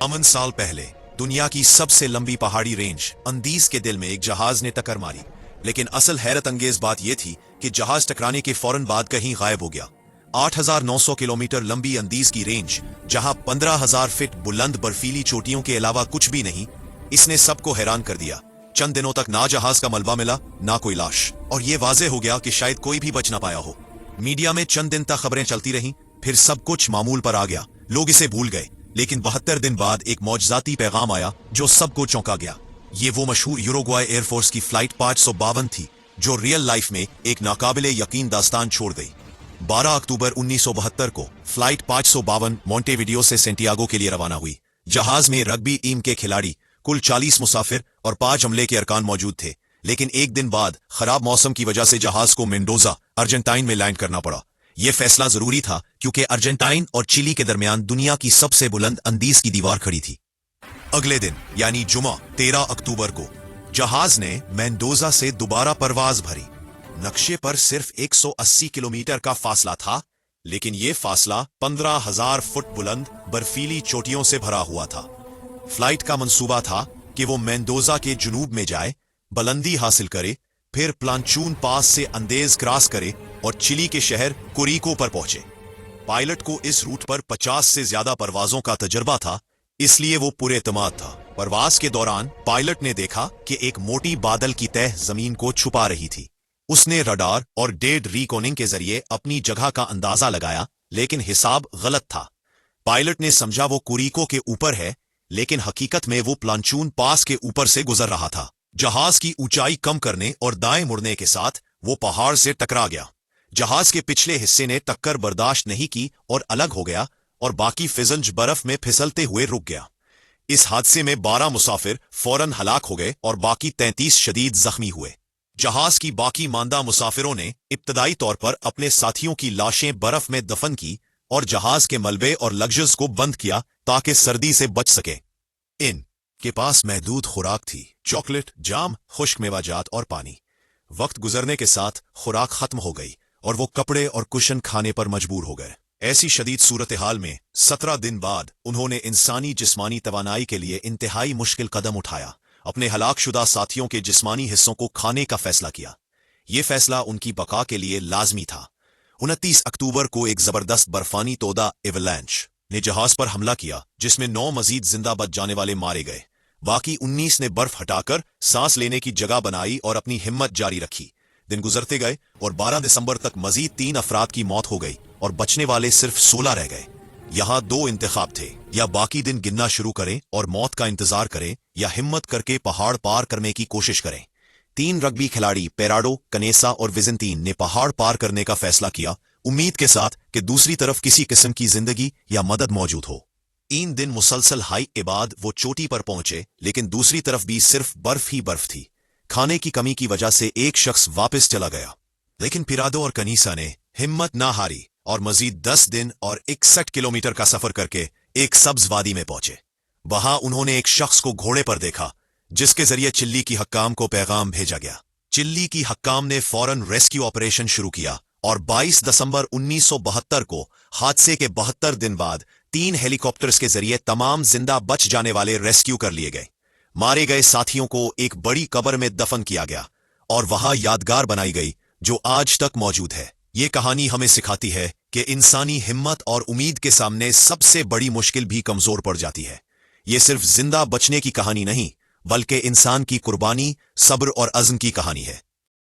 अमन साल पहले दुनिया की सबसे लंबी पहाड़ी रेंज अंदीज के दिल में एक जहाज ने टक्कर मारी, लेकिन असल हैरत अंगेज बात यह थी कि जहाज टकराने के फौरन बाद कहीं गायब हो गया। 8,900 किलोमीटर लंबी अंदीज की रेंज, जहां 15,000 फीट बुलंद बर्फीली चोटियों के अलावा कुछ भी नहीं, इसने सबको हैरान कर दिया। चंद दिनों तक ना जहाज का मलबा मिला, ना कोई लाश, और ये वाजे हो गया कि शायद कोई भी बच ना पाया हो। मीडिया में चंद दिन तक खबरें चलती रहीं, फिर सब कुछ मामूल पर आ गया, लोग इसे भूल गए। लेकिन 72 दिन बाद एक मौजज़ाती पैगाम आया जो सबको चौंका गया। ये वो मशहूर यूरुग्वाई एयरफोर्स की फ्लाइट 552 थी, जो रियल लाइफ में एक नाकाबिले यकीन दास्तान छोड़ गई। 12 अक्टूबर 1972 को फ्लाइट 552 मोंटेविडियो से सेंटियागो के लिए रवाना हुई। जहाज में रग्बी टीम के खिलाड़ी, कुल 40 मुसाफिर और 5 अमले के अरकान मौजूद थे। लेकिन एक दिन बाद खराब मौसम की वजह से जहाज को मेंडोजा, अर्जेंटाइन में लैंड करना पड़ा। यह फैसला जरूरी था क्योंकि अर्जेंटाइन और चिली के दरमियान दुनिया की सबसे बुलंद अंदीज की दीवार खड़ी थी। अगले दिन यानी जुमा 13 अक्टूबर को जहाज ने मेंडोजा से दोबारा परवाज भरी। नक्शे पर सिर्फ 180 किलोमीटर का फासला था, लेकिन यह फासला 15,000 फुट बुलंद बर्फीली चोटियों से भरा हुआ था। फ्लाइट का मंसूबा था कि वो मेंडोजा के जुनूब में जाए, बुलंदी हासिल करे, फिर प्लांचून पास से अंदेज क्रॉस करे और चिली के शहर कोरिको पर पहुंचे। पायलट को इस रूट पर 50 से ज्यादा परवाजों का तजर्बा था, इसलिए वो पूरे एतमाद था। परवाज के दौरान पायलट ने देखा कि एक मोटी बादल की तह जमीन को छुपा रही थी। उसने रडार और डेड रिकॉनिंग के जरिए अपनी जगह का अंदाजा लगाया, लेकिन हिसाब गलत था। पायलट ने समझा वो कोरिको के ऊपर है, लेकिन हकीकत में वो प्लांचून पास के ऊपर से गुजर रहा था। जहाज की ऊंचाई कम करने और दाएं मुड़ने के साथ वो पहाड़ से टकरा गया। जहाज के पिछले हिस्से ने टक्कर बर्दाश्त नहीं की और अलग हो गया, और बाकी फिजंज बर्फ में फिसलते हुए रुक गया। इस हादसे में 12 मुसाफिर फौरन हलाक हो गए और बाकी 33 शदीद जख्मी हुए। जहाज की बाकी मांदा मुसाफिरों ने इब्तदाई तौर पर अपने साथियों की लाशें बर्फ में दफन की और जहाज के मलबे और लग्जर्स को बंद किया ताकि सर्दी से बच सके। इन के पास महदूद खुराक थी, चॉकलेट, जाम, खुश्क मेवाजात और पानी। वक्त गुजरने के साथ खुराक खत्म हो गई और वो कपड़े और कुशन खाने पर मजबूर हो गए। ऐसी शदीद सूरत हाल में 17 दिन बाद उन्होंने इंसानी जिस्मानी तवानाई के लिए इंतहाई मुश्किल कदम उठाया। अपने हलाकशुदा साथियों के जिस्मानी हिस्सों को खाने का फैसला किया। ये फैसला उनकी बका के लिए लाजमी था। 29 अक्टूबर को एक जबरदस्त बर्फानी तोदा एवलांच ने जहाज पर हमला किया, जिसमें 9 मजीद जिंदा बच जाने वाले मारे गए। बाकी 19 ने बर्फ हटाकर सांस लेने की जगह बनाई और अपनी हिम्मत जारी रखी। दिन गुजरते गए और 12 दिसंबर तक मजीद 3 अफराद की मौत हो गई और बचने वाले सिर्फ 16 रह गए। यहाँ 2 इंतखाब थे, या बाकी दिन गिनना शुरू करें और मौत का इंतजार करें, या हिम्मत करके पहाड़ पार करने की कोशिश करें। 3 रग्बी खिलाड़ी पेराडो, कनेसा और विजेंटीन ने पहाड़ पार करने का फैसला किया, उम्मीद के साथ कि दूसरी तरफ किसी किस्म की जिंदगी या मदद मौजूद हो। 3 दिन मुसलसल हाइक के बाद वो चोटी पर पहुंचे, लेकिन दूसरी तरफ भी सिर्फ बर्फ ही बर्फ थी। खाने की कमी की वजह से एक शख्स वापस चला गया, लेकिन पिराडो और कनीसा ने हिम्मत ना हारी और मजीद 10 दिन और 61 किलोमीटर का सफर करके एक सब्ज वादी में पहुंचे। वहां उन्होंने एक शख्स को घोड़े पर देखा, जिसके जरिए चिल्ली की हक्काम को पैगाम भेजा गया। चिल्ली की हक्काम ने फौरन रेस्क्यू ऑपरेशन शुरू किया और 22 दिसंबर 1972 को हादसे के 72 दिन बाद 3 हेलीकॉप्टर्स के जरिए तमाम जिंदा बच जाने वाले रेस्क्यू कर लिए गए। मारे गए साथियों को एक बड़ी कब्र में दफन किया गया और वहां यादगार बनाई गई, जो आज तक मौजूद है। ये कहानी हमें सिखाती है कि इंसानी हिम्मत और उम्मीद के सामने सबसे बड़ी मुश्किल भी कमजोर पड़ जाती है। ये सिर्फ जिंदा बचने की कहानी नहीं, बल्कि इंसान की कुर्बानी, सब्र और अज़्म की कहानी है।